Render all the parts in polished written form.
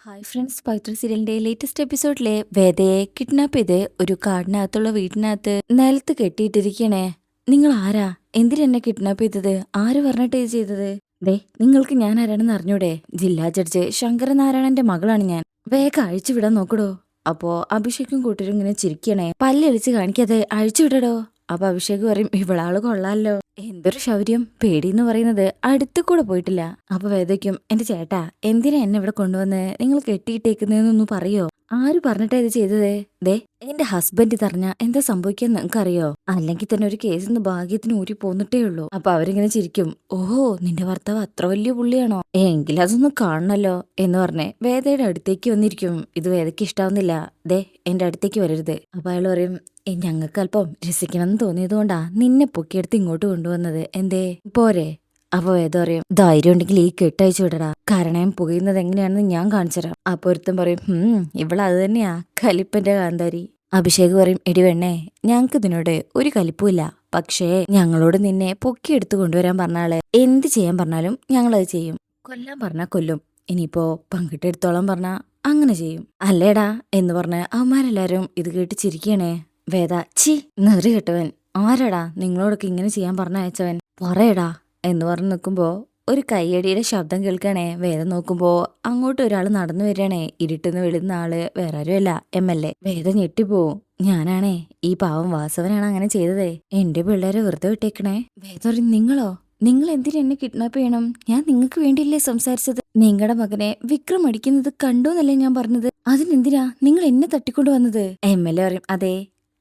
Hi friends, പവിത്ര സീരിയലിന്റെ latest എപ്പിസോഡിലെ വേദയെ kidnap ചെയ്ത് ഒരു കാടിനകത്തുള്ള വീട്ടിനകത്ത് നിലത്ത് കെട്ടിയിട്ടിരിക്കണേ. നിങ്ങൾ ആരാ? എന്തിനെന്നെ കിഡ്നാപ്പ് ചെയ്തത്? ആര് പറഞ്ഞിട്ട് ഇത് ചെയ്തത്? ദേ, നിങ്ങൾക്ക് ഞാൻ ആരാണെന്ന് അറിഞ്ഞൂടെ? ജില്ലാ ജഡ്ജ് ശങ്കരനാരായണന്റെ മകളാണ് ഞാൻ. വേഗം അഴിച്ചുവിടാൻ നോക്കടോ. അപ്പോ അഭിഷേകും കൂട്ടരും ഇങ്ങനെ ചിരിക്കണേ. പല്ലടിച്ച് കാണിക്കാതെ അഴിച്ചുവിടടോ. അപ്പൊ അഭിഷേക് പറയും, ഇവളാള് കൊള്ളാലോ, എന്തൊരു ശൗര്യം. പേടിയെന്ന് പറയുന്നത് അടുത്ത് കൂടെ പോയിട്ടില്ല. അപ്പൊ വേദയ്ക്കും, എന്റെ ചേട്ടാ, എന്തിനാ എന്നെ ഇവിടെ കൊണ്ടുവന്ന് നിങ്ങൾ കെട്ടിയിട്ടേക്കുന്നതെന്നൊന്ന് പറയോ? ആര് പറഞ്ഞിട്ടാ ഇത് ചെയ്തത്? ദേ, എന്റെ ഹസ്ബൻഡ് ഇതറിഞ്ഞ എന്താ സംഭവിക്കാന്ന് നിങ്ങൾക്കറിയോ? അല്ലെങ്കിൽ തന്നെ ഒരു കേസിന്ന് ഭാഗ്യത്തിന് ഊരി പോന്നിട്ടേ ഉള്ളൂ. അപ്പൊ അവരിങ്ങനെ ചിരിക്കും. ഓഹോ, നിന്റെ ഭർത്താവ് അത്ര വലിയ പുള്ളിയാണോ? എങ്കിൽ അതൊന്ന് കാണണല്ലോ എന്ന് പറഞ്ഞേ വേദയുടെ അടുത്തേക്ക് വന്നിരിക്കും. ഇത് വേദയ്ക്ക് ഇഷ്ടാവുന്നില്ല. ദേ, എന്റെ അടുത്തേക്ക് വരരുത്. അപ്പൊ അയാൾ പറയും, ഞങ്ങൾക്ക് അല്പം രസിക്കണമെന്ന് തോന്നിയതുകൊണ്ടാ നിന്നെ പൊക്കിയെടുത്ത് ഇങ്ങോട്ട് കൊണ്ടുവന്നത്. എന്തേ പോരെ? അപ്പൊ വേദ പറയും, ധൈര്യം ഉണ്ടെങ്കിൽ ഈ കെട്ടയച്ചു വിടടാ. കാരണം പുകയുന്നത് എങ്ങനെയാണെന്ന് ഞാൻ കാണിച്ചുതരാം. അപ്പൊ ഒരുത്തൻ പറയും, ഇവളത് തന്നെയാ കലിപ്പന്റെ കാന്താരി. അഭിഷേക് പറയും, എടി വെണ്ണേ, ഞങ്ങൾക്ക് ഇതിനോട് ഒരു കലിപ്പുമില്ല. പക്ഷേ ഞങ്ങളോട് നിന്നെ പൊക്കിയെടുത്ത് കൊണ്ടുവരാൻ പറഞ്ഞാള് എന്ത് ചെയ്യാൻ പറഞ്ഞാലും ഞങ്ങളത് ചെയ്യും. കൊല്ലാൻ പറഞ്ഞാ കൊല്ലും. ഇനിയിപ്പോ പങ്കിട്ടെടുത്തോളം പറഞ്ഞാ അങ്ങനെ ചെയ്യും. അല്ലേടാ എന്ന് പറഞ്ഞ് അവന്മാരെല്ലാരും ഇത് കേട്ട് ചിരിക്കണേ. വേദ, ചി നെറി കെട്ടവൻ, ആരാടാ നിങ്ങളോടൊക്കെ ഇങ്ങനെ ചെയ്യാൻ പറഞ്ഞയച്ചവൻ? പറയടാ എന്ന് പറഞ്ഞു നിൽക്കുമ്പോ ഒരു കയ്യടിയുടെ ശബ്ദം കേൾക്കണേ. വേദ നോക്കുമ്പോ അങ്ങോട്ട് ഒരാൾ നടന്നു വരികയാണേ. ഇരുട്ടെന്ന് വിടുന്ന ആള് വേറെ ആരുമല്ല, MLA. വേദ ഞെട്ടിപ്പോവും. ഞാനാണേ, ഈ പാവം വാസവനാണ് അങ്ങനെ ചെയ്തതേ. എന്റെ പിള്ളേരെ വെറുതെ വിട്ടേക്കണേ. വേദ പറയും, നിങ്ങളോ? നിങ്ങൾ എന്തിനാ എന്നെ കിഡ്നാപ്പ് ചെയ്യണം? ഞാൻ നിങ്ങൾക്ക് വേണ്ടിയില്ലേ സംസാരിച്ചത്? നിങ്ങളുടെ മകനെ വിക്രം അടിക്കുന്നത് കണ്ടു എന്നല്ലേ ഞാൻ പറഞ്ഞത്? അതിനെന്തിനാ നിങ്ങൾ എന്നെ തട്ടിക്കൊണ്ടു വന്നത്? MLA പറയും, അതെ,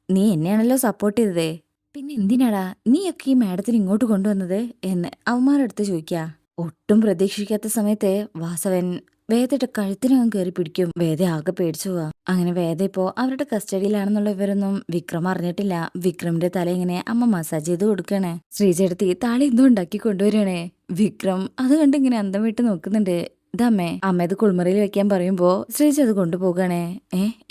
നീ എന്നെയാണല്ലോ സപ്പോർട്ട് ചെയ്തതേ, പിന്നെ എന്തിനാടാ നീയൊക്കെ ഈ മാഡത്തിന് ഇങ്ങോട്ട് കൊണ്ടുവന്നത് എന്ന് അവന്മാരടുത്ത് ചോദിക്കാ. ഒട്ടും പ്രതീക്ഷിക്കാത്ത സമയത്ത് വാസവൻ വേദയുടെ കഴുത്തിനകം കയറി പിടിക്കും. വേദ ആകെ പേടിച്ചു പോവാ. അങ്ങനെ വേദ ഇപ്പോ അവരുടെ കസ്റ്റഡിയിലാണെന്നുള്ള വിവരമൊന്നും വിക്രം അറിഞ്ഞിട്ടില്ല. വിക്രമിന്റെ തല ഇങ്ങനെ അമ്മ മസാജ് ചെയ്ത് കൊടുക്കണേ. ശ്രീചേട്ടത്തി താളി എന്തോ ഉണ്ടാക്കി കൊണ്ടുവരണേ. വിക്രം അത് കണ്ട് ഇങ്ങനെ അന്തം വിട്ട് നോക്കുന്നുണ്ട്. ഇതമ്മേ, അമ്മ ഇത് കുളിമുറിയിൽ വെക്കാൻ പറയുമ്പോ ശ്രീജ അത് കൊണ്ടുപോകണേ.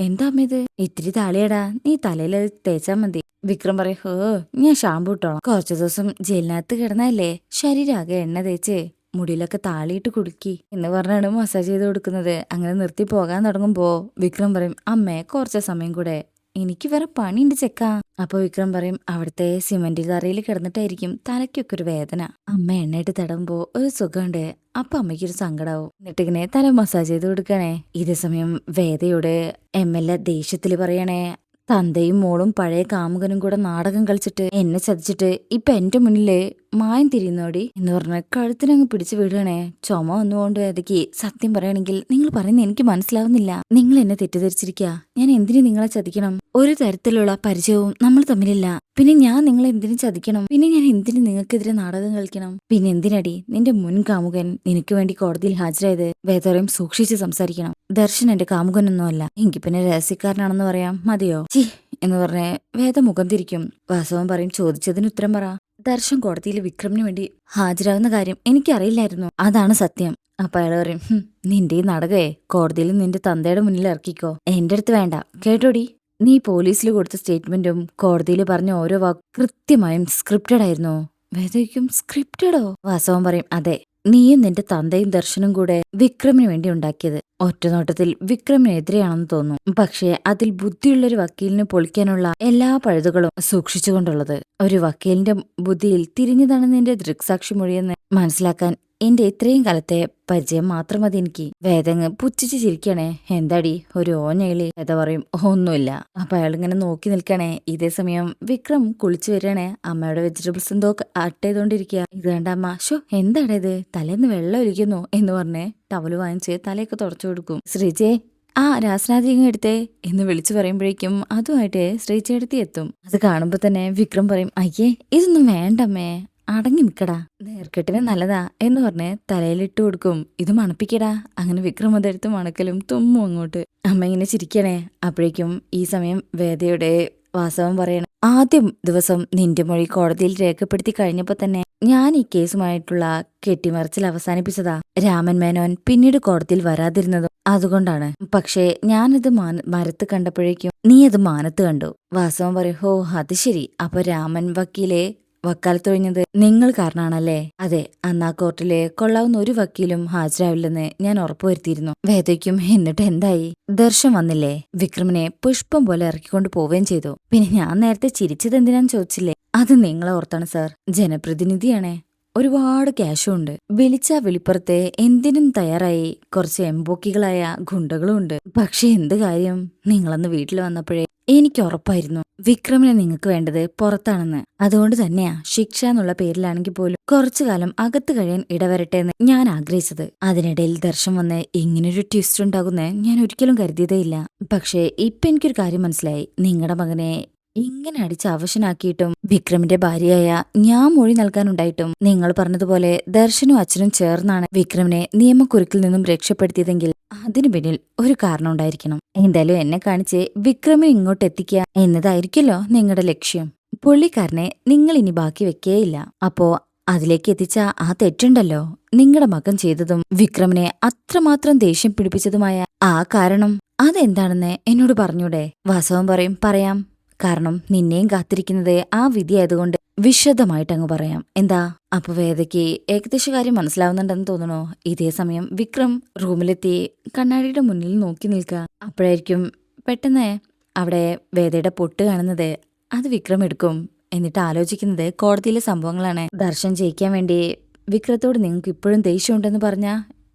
എന്താ അമ്മ ഇത്? ഇത്തിരി താളിയടാ, നീ തലയിൽ തേച്ചാ മതി. വിക്രം പറയും, ഹോ, ഞാൻ ഷാമ്പു ഇട്ടോളാം. കുറച്ചു ദിവസം ജയിലിനകത്ത് കിടന്നല്ലേ, ശരീരാകെ എണ്ണ തേച്ച് മുടിയിലൊക്കെ താളിയിട്ട് കുടുക്കി എന്ന് പറഞ്ഞാണ് മസാജ് ചെയ്ത് കൊടുക്കുന്നത്. അങ്ങനെ നിർത്തി പോകാൻ തുടങ്ങുമ്പോ വിക്രം പറയും, അമ്മേ കുറച്ച സമയം കൂടെ, എനിക്ക് വേറെ പണിയുണ്ട് ചെക്കാ. അപ്പൊ വിക്രം പറയും, അവിടുത്തെ സിമന്റ് തറയിൽ കിടന്നിട്ടായിരിക്കും തലയ്ക്കൊക്കെ ഒരു വേദന. അമ്മ എണ്ണയിട്ട് തടമ്പോ ഒരു സുഖമുണ്ട്. അപ്പൊ അമ്മയ്ക്കൊരു സങ്കടാവും. എന്നിട്ടിങ്ങനെ തല മസാജ് ചെയ്ത് കൊടുക്കണേ. ഇതേ സമയം വേദയോട് MLA ദേഷ്യത്തില് പറയണേ, തന്തയും മോളും പഴയ കാമുകനും കൂടെ നാടകം കളിച്ചിട്ട് എന്നെ ചതിച്ചിട്ട് ഇപ്പൊ എന്റെ മുന്നില് മായം തിരിയുന്നോടി എന്ന് പറഞ്ഞ് കഴുത്തിനങ്ങ് പിടിച്ചു വിടുകണേ. ചുമ വന്നുകൊണ്ട് വേദയ്ക്ക് സത്യം പറയണെങ്കിൽ, നിങ്ങൾ പറയുന്നത് എനിക്ക് മനസ്സിലാവുന്നില്ല. നിങ്ങൾ എന്നെ തെറ്റിദ്ധരിച്ചിരിക്കുക. ഞാൻ എന്തിനു നിങ്ങളെ ചതിക്കണം? ഒരു തരത്തിലുള്ള പരിചയവും നമ്മൾ തമ്മിലില്ല. പിന്നെ ഞാൻ നിങ്ങളെ എന്തിനു ചതിക്കണം? പിന്നെ ഞാൻ എന്തിനു നിങ്ങൾക്കെതിരെ നാടകം കളിക്കണം? പിന്നെ എന്തിനടി നിന്റെ മുൻ കാമുകൻ നിനക്ക് വേണ്ടി കോടതിയിൽ ഹാജരായത്? വേദറയും സൂക്ഷിച്ച് സംസാരിക്കണം. ദർശൻ എന്റെ കാമുകനൊന്നുമല്ല. എങ്കിൽ പിന്നെ രഹസ്യക്കാരനാണെന്ന് പറയാം, മതിയോ? ചി എന്ന് പറഞ്ഞ് വേദ മുഖം തിരിക്കും. വാസവൻ പറയും, ചോദിച്ചതിന് ഉത്തരം പറ. ദർശൻ കോടതിയിൽ വിക്രമിന് വേണ്ടി ഹാജരാകുന്ന കാര്യം എനിക്കറിയില്ലായിരുന്നു, അതാണ് സത്യം. അപ്പൊ അയാൾ പറയും, നിന്റെ ഈ നാടകേ കോടതിയിൽ നിന്റെ തന്തയുടെ മുന്നിൽ ഇറക്കിക്കോ, എന്റെ അടുത്ത് വേണ്ട, കേട്ടോടി. നീ പോലീസിൽ കൊടുത്ത സ്റ്റേറ്റ്മെന്റും കോടതിയിൽ പറഞ്ഞ ഓരോ വാക്കും കൃത്യമായും സ്ക്രിപ്റ്റഡ് ആയിരുന്നു. വേദയ്ക്കും, സ്ക്രിപ്റ്റഡോ? വാസവൻ പറയും, അതെ, നീയും നിന്റെ തന്തയും ദർശനും കൂടെ വിക്രമിന് വേണ്ടി ഉണ്ടാക്കിയത്. ഒറ്റനോട്ടത്തിൽ വിക്രമിനെതിരെയാണെന്ന് തോന്നും, പക്ഷേ അതിൽ ബുദ്ധിയുള്ളൊരു വക്കീലിന് പൊളിക്കാനുള്ള എല്ലാ പഴുതുകളും സൂക്ഷിച്ചുകൊണ്ടുള്ളത്. ഒരു വക്കീലിന്റെ ബുദ്ധിയിൽ തിരിഞ്ഞതാണ് നിന്റെ ദൃക്സാക്ഷി മൊഴിയെന്ന് മനസ്സിലാക്കാൻ എന്റെ ഇത്രയും കാലത്തെ പരിചയം മാത്രം മതി എനിക്ക്. വേദങ്ങ് പുച്ഛിച്ച് ചിരിക്കണേ. എന്താടി ഒരു ഓഞ്ഞയില്? വേദ പറയും, ഒന്നുമില്ല. അപ്പൊ അയാൾ ഇങ്ങനെ നോക്കി നിൽക്കണേ. ഇതേ സമയം വിക്രം കുളിച്ചു വരണേ. അമ്മയുടെ വെജിറ്റബിൾസ് എന്തോ ആട്ട് ചെയ്തോണ്ടിരിക്കുക. ഇത് കണ്ട അമ്മ, ഷോ എന്താടാ ഇത്, തലേന്ന് വെള്ളം ഒലിക്കുന്നു എന്ന് പറഞ്ഞ് ടവല് വാങ്ങിച്ച് തലയൊക്കെ തുടച്ചു കൊടുക്കും. ശ്രീജേ, ആ രാസനാഥിങ്ങ എടുത്തേ എന്ന് വിളിച്ചു പറയുമ്പോഴേക്കും അതുമായിട്ട് ശ്രീചേടത്തി എത്തും. അത് കാണുമ്പോ തന്നെ വിക്രം പറയും, അയ്യേ ഇതൊന്നും വേണ്ടമ്മേ, അടങ്ങി നിക്കടാ, നേർക്കെട്ടിന് നല്ലതാ എന്ന് പറഞ്ഞ് തലയിലിട്ട് കൊടുക്കും. ഇത് മണപ്പിക്കടാ. അങ്ങനെ വിക്രം അതെടുത്ത് മണക്കലും തുമ്മും അങ്ങോട്ട്. അമ്മ ഇങ്ങനെ ചിരിക്കണേ. അപ്പോഴേക്കും ഈ സമയം വേദയുടെ വാസവൻ പറയണ, ആദ്യം ദിവസം നിന്റെ മൊഴി കോടതിയിൽ രേഖപ്പെടുത്തി കഴിഞ്ഞപ്പോ തന്നെ ഞാൻ ഈ കേസുമായിട്ടുള്ള കെട്ടിമറിച്ചിൽ അവസാനിപ്പിച്ചതാ. രാമൻ മേനോൻ പിന്നീട് കോടതിയിൽ വരാതിരുന്നതും അതുകൊണ്ടാണ്. പക്ഷേ ഞാനത് മരത്ത് കണ്ടപ്പോഴേക്കും നീ അത് മാനത്ത് കണ്ടു. വാസവൻ പറയും, ഹോ അത് ശരി, അപ്പൊ രാമൻ വക്കീലെ വക്കാലത്തൊഴിഞ്ഞത് നിങ്ങൾ കാരണാണല്ലേ? അതെ, അന്ന് ആ കോർട്ടിലെ കൊള്ളാവുന്ന ഒരു വക്കീലും ഹാജരാവില്ലെന്ന് ഞാൻ ഉറപ്പുവരുത്തിയിരുന്നു. വേദയ്ക്കും. എന്നിട്ട് എന്തായി? ദർശൻ വന്നില്ലേ? വിക്രമിനെ പുഷ്പം പോലെ ഇറക്കിക്കൊണ്ട് പോവുകയും ചെയ്തു. പിന്നെ ഞാൻ നേരത്തെ ചിരിച്ചത് എന്തിനാന്ന് ചോദിച്ചില്ലേ? അത് നിങ്ങളെ ഓർത്താണ് സാർ. ജനപ്രതിനിധിയാണേ, ഒരുപാട് ക്യാഷും ഉണ്ട്. വിളിച്ചാ വിളിപ്പുറത്തെ എന്തിനും തയ്യാറായി കുറച്ച് എംബോക്കികളായ ഗുണ്ടകളും ഉണ്ട്. പക്ഷെ എന്ത് കാര്യം? നിങ്ങളന്ന് വീട്ടിൽ വന്നപ്പോഴേ എനിക്ക് ഉറപ്പായിരുന്നു വിക്രമിനെ നിങ്ങൾക്ക് വേണ്ടത് പുറത്താണെന്ന്. അതുകൊണ്ട് തന്നെയാ ശിക്ഷ എന്നുള്ള പേരിലാണെങ്കിൽ പോലും കുറച്ചു കാലം അകത്ത് കഴിയാൻ ഇടവരട്ടെ എന്ന് ഞാൻ ആഗ്രഹിച്ചത്. അതിനിടയിൽ ദർശൻ വന്ന് ഇങ്ങനൊരു ട്വിസ്റ്റ് ഉണ്ടാകുന്ന ഞാൻ ഒരിക്കലും കരുതിയതേയില്ല. പക്ഷേ ഇപ്പൊ എനിക്കൊരു കാര്യം മനസ്സിലായി. നിങ്ങളുടെ മകനെ ഇങ്ങനെ അടിച്ച് അവശനാക്കിയിട്ടും വിക്രമിന്റെ ഭാര്യയായ ഞാൻ മൊഴി നൽകാനുണ്ടായിട്ടും നിങ്ങൾ പറഞ്ഞതുപോലെ ദർശനും അച്ഛനും ചേർന്നാണ് വിക്രമിനെ നിയമക്കുരുക്കിൽ നിന്നും രക്ഷപ്പെടുത്തിയതെങ്കിൽ അതിനു പിന്നിൽ ഒരു കാരണം ഉണ്ടായിരിക്കണം. എന്തായാലും എന്നെ കാണിച്ച് വിക്രമിനെ ഇങ്ങോട്ട് എത്തിക്കുക എന്നതായിരിക്കുമല്ലോ നിങ്ങളുടെ ലക്ഷ്യം. പുള്ളിക്കാരനെ നിങ്ങൾ ഇനി ബാക്കി വെക്കേയില്ല. അപ്പോ അതിലേക്ക് എത്തിച്ച ആ തെറ്റുണ്ടല്ലോ, നിങ്ങളുടെ മകൻ ചെയ്തതും വിക്രമിനെ അത്രമാത്രം ദേഷ്യം പിടിപ്പിച്ചതുമായ ആ കാരണം അതെന്താണെന്ന് എന്നോട് പറഞ്ഞൂടെ? വാസവൻ പറയും, പറയാം. കാരണം നിന്നെയും കാത്തിരിക്കുന്നത് ആ വിധിയായതുകൊണ്ട് വിശദമായിട്ട് അങ്ങ് പറയാം. എന്താ? അപ്പൊ വേദയ്ക്ക് ഏകദേശ കാര്യം മനസ്സിലാവുന്നുണ്ടെന്ന് തോന്നണോ? ഇതേ സമയം വിക്രം റൂമിലെത്തി കണ്ണാടിയുടെ മുന്നിൽ നോക്കി നിൽക്കുക. അപ്പോഴായിരിക്കും പെട്ടെന്ന് അവിടെ വേദയുടെ പൊട്ട് കാണുന്നത്. അത് വിക്രം എടുക്കും. എന്നിട്ട് ആലോചിക്കുന്നത് കോടതിയിലെ സംഭവങ്ങളാണ്. ദർശൻ ജയിക്കാൻ വേണ്ടി വിക്രത്തോട് നിങ്ങൾക്ക് ഇപ്പോഴും ദേഷ്യമുണ്ടെന്ന് പറഞ്ഞ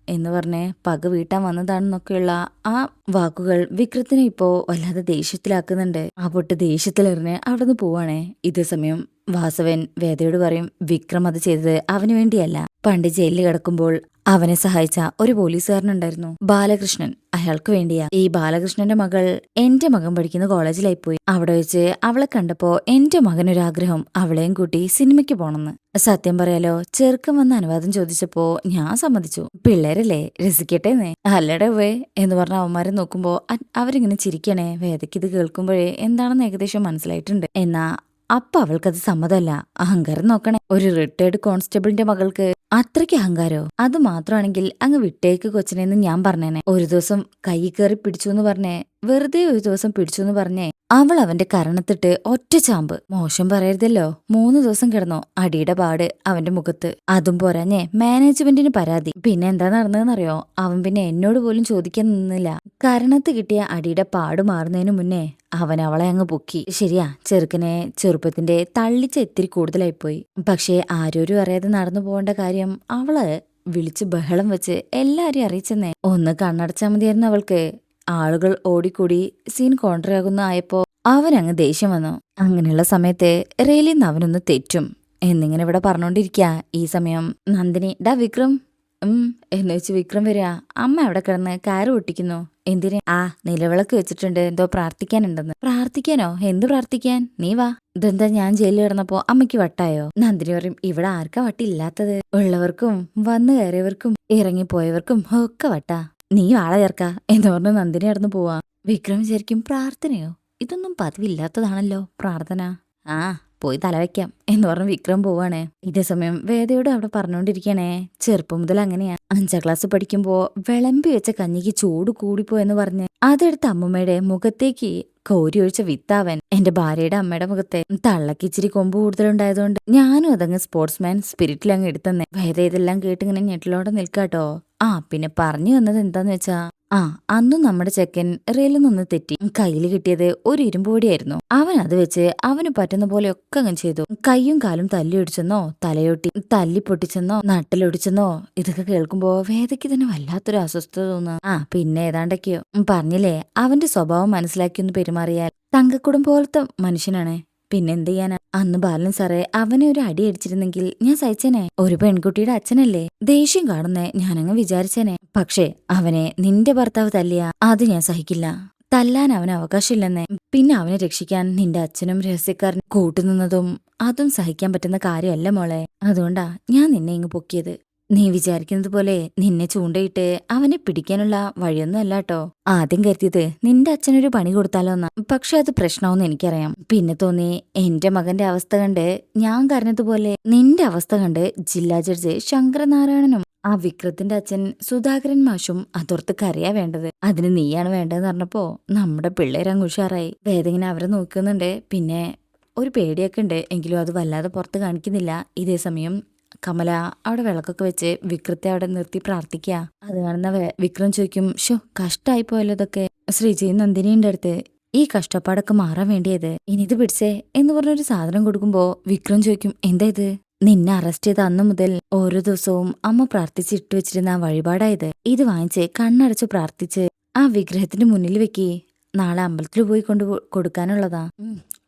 എന്ന് പറഞ്ഞ് പക വീട്ടാൻ വന്നതാണെന്നൊക്കെയുള്ള ആ വാക്കുകൾ വിക്രത്തിനെ ഇപ്പോ വല്ലാതെ ദേഷ്യത്തിലാക്കുന്നുണ്ട്. ആ പൊട്ട് ദേഷ്യത്തിലെറിഞ്ഞ് അവിടെ നിന്ന് പോവാണേ. ഇതേ സമയം വാസവൻ വേദയോട് പറയും, വിക്രം അത് ചെയ്തത് അവന് വേണ്ടിയല്ല. പണ്ട് ജയിലിൽ കിടക്കുമ്പോൾ അവനെ സഹായിച്ച ഒരു പോലീസുകാരനുണ്ടായിരുന്നു, ബാലകൃഷ്ണൻ. അയാൾക്ക് വേണ്ടിയാ. ഈ ബാലകൃഷ്ണന്റെ മകൾ എന്റെ മകൻ പഠിക്കുന്ന കോളേജിലായി പോയി. അവിടെ വെച്ച് അവളെ കണ്ടപ്പോ എന്റെ മകനൊരാഗ്രഹം അവളെയും കൂട്ടി സിനിമയ്ക്ക് പോണെന്ന്. സത്യം പറയാലോ, ചെറുക്കം വന്ന് അനുവാദം ചോദിച്ചപ്പോ ഞാൻ സമ്മതിച്ചു. പിള്ളേരല്ലേ, രസിക്കട്ടേന്നേ. അല്ലടേ വേ എന്ന് പറഞ്ഞ അവന്മാരെ നോക്കുമ്പോ അവരിങ്ങനെ ചിരിക്കണേ. വേദയ്ക്ക് ഇത് കേൾക്കുമ്പോഴേ എന്താണെന്ന് ഏകദേശം മനസ്സിലായിട്ടുണ്ട്. എന്നാ അപ്പൊ അവൾക്കത് സമ്മതമല്ല. അഹങ്കാരം നോക്കണേ. ഒരു റിട്ടയർഡ് കോൺസ്റ്റബിളിന്റെ മകൾക്ക് അത്രയ്ക്ക് അഹങ്കാരോ? അത് മാത്രമാണെങ്കിൽ അങ്ങ് വിട്ടേക്ക് കൊച്ചിനെന്ന് ഞാൻ പറഞ്ഞേനെ. ഒരു ദിവസം കൈ കയറി പിടിച്ചു എന്ന് പറഞ്ഞേ, വെറുതെ ഒരു ദിവസം പിടിച്ചു എന്ന് പറഞ്ഞേ അവൾ അവന്റെ കരണത്തിട്ട് ഒറ്റ ചാമ്പ്. മോശം പറയരുതല്ലോ. 3 ദിവസം കിടന്നോ അടിയുടെ പാട് അവന്റെ മുഖത്ത്. അതും പോരാഞ്ഞേ മാനേജ്മെന്റിന് പരാതി. പിന്നെ എന്താ നടന്നതെന്നറിയോ? അവൻ പിന്നെ എന്നോട് പോലും ചോദിക്കാൻ നിന്നില്ല. കരണത്ത് കിട്ടിയ അടിയുടെ പാട് മാറുന്നതിന് മുന്നേ അവൻ അവളെ അങ്ങ് പൊക്കി. ശരിയാ, ചെറുക്കനെ ചെറുപ്പത്തിന്റെ തള്ളിച്ച ഇത്തിരി കൂടുതലായിപ്പോയി. പക്ഷേ ആരോരും അറിയാതെ നടന്നു പോകേണ്ട കാര്യം അവള് വിളിച്ച് ബഹളം വെച്ച് എല്ലാരെയും അറിയിച്ചെന്നേ. ഒന്ന് കണ്ണടച്ചാൽ മതിയായിരുന്നു അവൾക്ക്. ആളുകൾ ഓടിക്കൂടി സീൻ കോൺട്രാകുന്ന ആയപ്പോ അവനങ്ങ് ദേഷ്യം വന്നു. അങ്ങനെയുള്ള സമയത്ത് റെയിലിൽ നിന്ന് അവനൊന്ന് തെറ്റും എന്നിങ്ങനെ ഇവിടെ പറഞ്ഞോണ്ടിരിക്ക. ഈ സമയം നന്ദിനി, ഡാ വിക്രം എന്ന് വെച്ച് വിക്രം വരിക. അമ്മ അവിടെ കിടന്ന് കയറ് പൊട്ടിക്കുന്നു. എന്തിന്? ആ നിലവിളക്ക് വെച്ചിട്ടുണ്ട്, എന്തോ പ്രാർത്ഥിക്കാനുണ്ടെന്ന്. പ്രാർത്ഥിക്കാനോ? എന്ത് പ്രാർത്ഥിക്കാൻ? നീ വാ. ഇതെന്താ, ഞാൻ ജയിലിൽ കിടന്നപ്പോ അമ്മയ്ക്ക് വട്ടായോ? നന്ദിനി പറയും, ഇവിടെ ആർക്കാ വട്ടില്ലാത്തത്? ഉള്ളവർക്കും വന്നു കയറിയവർക്കും ഇറങ്ങിപ്പോയവർക്കും ഒക്കെ വട്ടാ. നീ വാള ചേർക്ക എന്ന് പറഞ്ഞ് നന്ദിനി നടന്നു പോവാ. വിക്രം വിചാരിക്കും, പ്രാർത്ഥനയോ? ഇതൊന്നും പതിവില്ലാത്തതാണല്ലോ പ്രാർത്ഥന. ആ പോയി തലവെക്കാം എന്ന് പറഞ്ഞ് വിക്രം പോവാണേ. ഇതേ സമയം വേദയോട് അവിടെ പറഞ്ഞോണ്ടിരിക്കണേ, ചെറുപ്പം മുതൽ അങ്ങനെയാ. 5ാം ക്ലാസ് പഠിക്കുമ്പോ വിളമ്പി വെച്ച കഞ്ഞിക്ക് ചൂട് കൂടിപ്പോയെന്ന് പറഞ്ഞ് അതെടുത്ത് അമ്മമ്മയുടെ മുഖത്തേക്ക് കോരി ഒഴിച്ച വിത്താവൻ. എന്റെ ഭാര്യയുടെ അമ്മയുടെ മുഖത്തെ തള്ളക്കിച്ചിരി കൊമ്പ് കൂടുതലുണ്ടായതുകൊണ്ട് ഞാനും അതങ്ങ് സ്പോർട്സ്മാൻ സ്പിരിറ്റിൽ അങ്ങ് എടുത്തന്നെ. വേദ ഇതെല്ലാം കേട്ടിങ്ങനെ ഞെട്ടിലോടെ നിൽക്കാട്ടോ. ആ പിന്നെ പറഞ്ഞു വന്നത് എന്താന്ന് വെച്ചാ, അന്നും നമ്മുടെ ചെക്കൻ റെയിലിൽ നിന്ന് തെറ്റി. കയ്യിൽ കിട്ടിയത് ഒരു ഇരുമ്പൊടിയായിരുന്നു. അവൻ അത് വെച്ച് അവന് പറ്റുന്ന പോലെ ഒക്കെ അങ്ങ് ചെയ്തു. കയ്യും കാലും തല്ലി ഒടിച്ചെന്നോ തലയൊട്ടി തല്ലി പൊട്ടിച്ചെന്നോ നട്ടിലൊടിച്ചെന്നോ ഇതൊക്കെ കേൾക്കുമ്പോ വേദയ്ക്ക് തന്നെ വല്ലാത്തൊരു അസ്വസ്ഥത തോന്നുക. പിന്നെ ഏതാണ്ടൊക്കെയോ പറഞ്ഞില്ലേ, അവന്റെ സ്വഭാവം മനസ്സിലാക്കിയൊന്ന് പെരുമാറിയാൽ തങ്കക്കുടം പോലത്തെ മനുഷ്യനാണ്. പിന്നെന്ത് ചെയ്യാനാ? അന്ന് ബാലൻ സാറേ അവനെ ഒരു അടി അടിച്ചിരുന്നെങ്കിൽ ഞാൻ സഹിച്ചേനെ. ഒരു പെൺകുട്ടിയുടെ അച്ഛനല്ലേ, ദേഷ്യം കാണുന്നേ ഞാനങ്ങ് വിചാരിച്ചേനെ. പക്ഷേ അവനെ നിന്റെ ഭർത്താവ് തല്ലിയ അത് ഞാൻ സഹിക്കില്ല. തല്ലാൻ അവന് അവകാശമില്ലെന്നേ. പിന്നെ അവനെ രക്ഷിക്കാൻ നിന്റെ അച്ഛനും രഹസ്യക്കാരനും കൂട്ടുനിന്നതും അതും സഹിക്കാൻ പറ്റുന്ന കാര്യമല്ല മോളെ. അതുകൊണ്ടാ ഞാൻ നിന്നെ ഇങ്ങ് പൊക്കിയത്. നീ വിചാരിക്കുന്നത് പോലെ നിന്നെ ചൂണ്ടയിട്ട് അവനെ പിടിക്കാനുള്ള വഴിയൊന്നും അല്ലാട്ടോ. ആദ്യം കരുതിയത് നിന്റെ അച്ഛനൊരു പണി കൊടുത്താലോന്നാ. പക്ഷെ അത് പ്രശ്നമാവെന്ന് എനിക്കറിയാം. പിന്നെ തോന്നി എന്റെ മകന്റെ അവസ്ഥ കണ്ട് ഞാൻ കരഞ്ഞതുപോലെ നിന്റെ അവസ്ഥ കണ്ട് ജില്ലാ ജഡ്ജ് ശങ്കരനാരായണനും ആ വിക്രത്തിന്റെ അച്ഛൻ സുധാകരൻ മാഷും അതോർത്ത് കരയാ വേണ്ടത്. അതിന് നീയാണ് വേണ്ടതെന്ന് പറഞ്ഞപ്പോ നമ്മുടെ പിള്ളേരങ്ങ് ഉഷാറായി. വേദങ്ങനെ അവരെ നോക്കുന്നുണ്ട്. പിന്നെ ഒരു പേടിയൊക്കെ ഉണ്ട്, എങ്കിലും അത് വല്ലാതെ പുറത്ത് കാണിക്കുന്നില്ല. ഇതേ സമയം കമല അവിടെ വിളക്കൊക്കെ വെച്ച് വിക്രത്തെ അവിടെ നിർത്തി പ്രാർത്ഥിക്കുക. അത് കാണുന്ന വിക്രം ചോദിക്കും, ഷോ കഷ്ടായി പോയല്ലോ ഇതൊക്കെ. ശ്രീജയും നന്ദിനിയുടെ അടുത്ത് ഈ കഷ്ടപ്പാടൊക്കെ മാറാൻ വേണ്ടിയത് ഇനി ഇത് പിടിച്ചേ എന്ന് പറഞ്ഞൊരു സാധനം കൊടുക്കുമ്പോ വിക്രം ചോദിക്കും, എന്താ ഇത്? നിന്നെ അറസ്റ്റ് ചെയ്ത അന്നു മുതൽ ഓരോ ദിവസവും അമ്മ പ്രാർത്ഥിച്ചിട്ട് വെച്ചിരുന്ന ആ വഴിപാടായത്. ഇത് വാങ്ങിച്ച് കണ്ണടച്ച് പ്രാർത്ഥിച്ച് ആ വിഗ്രഹത്തിന്റെ മുന്നിൽ വെക്കി, നാളെ അമ്പലത്തിൽ പോയി കൊടുക്കാനുള്ളതാ.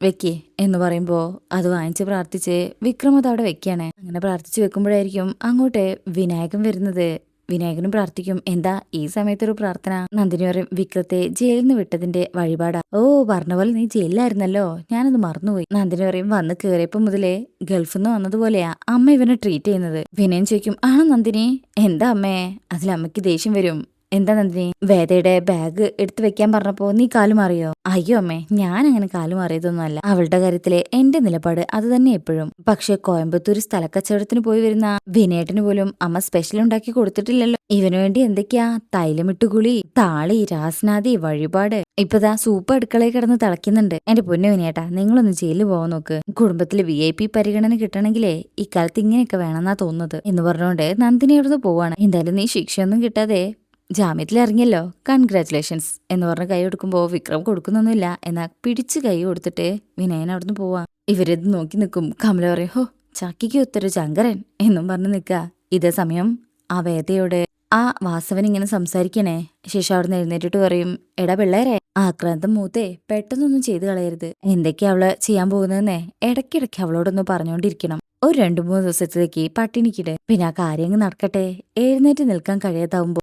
വെക്കേ എന്ന് പറയുമ്പോ അത് വാങ്ങിച്ച് പ്രാർത്ഥിച്ച് വിക്രം അത് അവിടെ വെക്കാണ്. അങ്ങനെ പ്രാർത്ഥിച്ച് വെക്കുമ്പോഴായിരിക്കും അങ്ങോട്ട് വിനായകൻ വരുന്നത്. വിനായകനും പ്രാർത്ഥിക്കും, എന്താ ഈ സമയത്തൊരു പ്രാർത്ഥന? നന്ദിനി പറയും, വിക്രത്തെ ജയിലിൽ നിന്ന് വിട്ടതിന്റെ വഴിപാടാ. ഓ, പറഞ്ഞ പോലെ നീ ജയിലിലായിരുന്നല്ലോ, ഞാനത് മറന്നുപോയി. നന്ദിനി പറയും, വന്ന് കേറിയപ്പോ മുതലേ ഗൾഫിൽ നിന്ന് വന്നതുപോലെയാ അമ്മ ഇവനെ ട്രീറ്റ് ചെയ്യുന്നത്. വിനയൻ ചോദിക്കും, ആണോ നന്ദിനി? എന്താ അമ്മേ? അതിൽ അമ്മയ്ക്ക് ദേഷ്യം വരും. എന്താ നന്ദിനി? വേദയുടെ ബാഗ് എടുത്തു വെക്കാൻ പറഞ്ഞപ്പോ നീ കാലു മാറിയോ? അയ്യോ അമ്മേ, ഞാൻ അങ്ങനെ കാലു മാറിയതൊന്നുമല്ല. അവളുടെ കാര്യത്തിലെ എന്റെ നിലപാട് അത് തന്നെ എപ്പോഴും. പക്ഷെ കോയമ്പത്തൂർ സ്ഥലക്കച്ചവടത്തിന് പോയി വരുന്ന വിനയേട്ടന് പോലും അമ്മ സ്പെഷ്യൽ ഉണ്ടാക്കി കൊടുത്തിട്ടില്ലല്ലോ. ഇവന് വേണ്ടി എന്തൊക്കെയാ തൈലമിട്ടുകുളി, താളി, രാസ്നാദി, വഴിപാട്. ഇപ്പതാ സൂപ്പ് അടുക്കളയിൽ കിടന്ന് തിളയ്ക്കുന്നുണ്ട്. എന്റെ പൊന്നു വിനയേട്ടാ, നിങ്ങളൊന്ന് ജയിലിൽ പോവാൻ നോക്ക്. കുടുംബത്തില് VIP പരിഗണന കിട്ടണമെങ്കിലേ ഇക്കാലത്ത് ഇങ്ങനെയൊക്കെ വേണമെന്നാ തോന്നുന്നത് എന്ന് പറഞ്ഞുകൊണ്ട് നന്ദിനി അവിടുന്ന് പോവാണ്. എന്തായാലും നീ ശിക്ഷയൊന്നും കിട്ടാതെ ജാമ്യത്തിൽ ഇറങ്ങിയല്ലോ, കൺഗ്രാറ്റുലേഷൻസ് എന്ന് പറഞ്ഞ് കൈ കൊടുക്കുമ്പോൾ വിക്രം കൊടുക്കുന്നൊന്നുമില്ല. എന്നാ പിടിച്ച് കൈ കൊടുത്തിട്ട് വിനയൻ അവിടുന്ന് പോവാ. ഇവരിത് നോക്കി നിൽക്കും. കമല പറയും, ഹോ ചക്കിക്ക് ഒത്തൊരു ചങ്കരൻ എന്നും പറഞ്ഞ് നിൽക്കുക. ഇതേ സമയം ആ വേദയോട് ആ വാസവൻ ഇങ്ങനെ സംസാരിക്കണേ. ശേഷം അവിടുന്ന് എഴുന്നേറ്റിട്ട് പറയും, എടാ പിള്ളേരെ, ആക്രാന്തം മൂത്തേ പെട്ടെന്നൊന്നും ചെയ്തു കളയരുത്. എന്തൊക്കെയാ അവള് ചെയ്യാൻ പോകുന്നതെന്നേ ഇടയ്ക്കിടയ്ക്ക് അവളോടൊന്ന് പറഞ്ഞുകൊണ്ടിരിക്കണം. ഒരു 2-3 ദിവസത്തേക്ക് പട്ടിണിക്കിട്. പിന്നെ ആ കാര്യങ്ങൾ നടക്കട്ടെ. എഴുന്നേറ്റ് നിൽക്കാൻ കഴിയാതാവുമ്പോ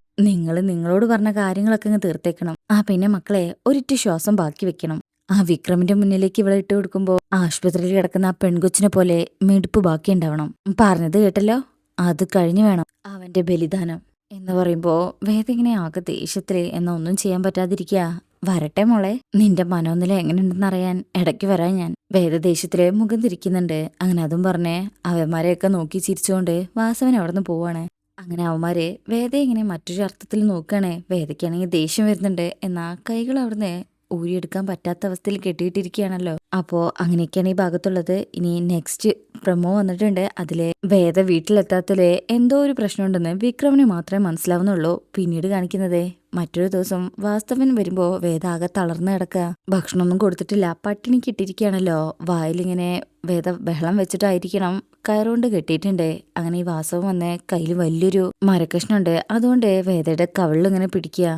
നിങ്ങളോട് പറഞ്ഞ കാര്യങ്ങളൊക്കെ അങ്ങ് തീർത്തേക്കണം. പിന്നെ മക്കളെ, ഒരിറ്റ ശ്വാസം ബാക്കി വെക്കണം. ആ വിക്രമിന്റെ മുന്നിലേക്ക് ഇവളെ ഇട്ട് കൊടുക്കുമ്പോ ആശുപത്രിയിൽ കിടക്കുന്ന ആ പെൺകൊച്ചിനെ പോലെ മിടുപ്പ് ബാക്കി ഉണ്ടാവണം. പറഞ്ഞത് കേട്ടല്ലോ, അത് കഴിഞ്ഞു വേണം അവന്റെ ബലിദാനം എന്ന് പറയുമ്പോ വേദ ഇങ്ങനെ ആകെ ദേഷ്യത്തില് എന്നാ ഒന്നും ചെയ്യാൻ പറ്റാതിരിക്കുക. വരട്ടെ മോളെ, നിന്റെ മനോനില എങ്ങനെയുണ്ടെന്ന് അറിയാൻ ഇടയ്ക്ക് വരാൻ ഞാൻ. വേദ ദേഷ്യത്തില് മുഖം തിരിക്കുന്നുണ്ട്. അങ്ങനെ അതും പറഞ്ഞ് അവന്മാരെയൊക്കെ നോക്കി ചിരിച്ചുകൊണ്ട് വാസവൻ അവിടെ നിന്ന് പോവാണ്. അങ്ങനെ അവന്മാര് വേദയെ ഇങ്ങനെ മറ്റൊരു അർത്ഥത്തിൽ നോക്കുകയാണ്. വേദയ്ക്കാണെങ്കിൽ ദേഷ്യം വരുന്നുണ്ട്. എന്നാ കൈകൾ അവിടുന്ന് ഊരിയെടുക്കാൻ പറ്റാത്ത അവസ്ഥയിൽ കെട്ടിയിട്ടിരിക്കുകയാണല്ലോ. അപ്പോ അങ്ങനെയൊക്കെയാണ് ഈ ഭാഗത്തുള്ളത്. ഇനി നെക്സ്റ്റ് പ്രൊമോ വന്നിട്ടുണ്ട്. അതില് വേദ വീട്ടിലെത്താത്തതില് എന്തോ ഒരു പ്രശ്നമുണ്ടെന്ന് വിക്രമിന് മാത്രമേ മനസ്സിലാവുന്നുള്ളൂ. പിന്നീട് കാണിക്കുന്നത് മറ്റൊരു ദിവസം വാസ്തവൻ വരുമ്പോ വേദ ആകെ തളർന്നു കിടക്കുക. ഭക്ഷണമൊന്നും കൊടുത്തിട്ടില്ല, പട്ടിണിക്ക് ഇട്ടിരിക്കുകയാണല്ലോ. വായിലിങ്ങനെ വേദ ബഹളം വെച്ചിട്ടായിരിക്കണം കയറുകൊണ്ട് കെട്ടിയിട്ടുണ്ട്. അങ്ങനെ ഈ വാസവൻ വന്ന് കയ്യിൽ വലിയൊരു മരക്കഷ്ണുണ്ട്. അതുകൊണ്ട് വേദയുടെ കവിളിലിങ്ങനെ പിടിക്കുക.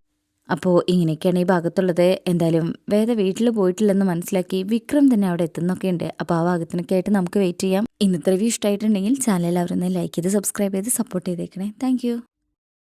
അപ്പോൾ ഇങ്ങനെയൊക്കെയാണ് ഈ ഭാഗത്തുള്ളത്. എന്തായാലും വേദ വീട്ടിൽ പോയിട്ടില്ലെന്ന് മനസ്സിലാക്കി വിക്രം തന്നെ അവിടെ എത്തുന്നൊക്കെ ഉണ്ട്. അപ്പോൾ ആ ഭാഗത്തിനൊക്കെ ആയിട്ട് നമുക്ക് വെയിറ്റ് ചെയ്യാം. ഇന്നത്തെ റിവ്യൂ ഇഷ്ടമായിട്ടുണ്ടെങ്കിൽ ചാനൽ എല്ലാവരും ലൈക്ക് ചെയ്ത് സബ്സ്ക്രൈബ് ചെയ്ത് സപ്പോർട്ട് ചെയ്തേക്കണേ. താങ്ക്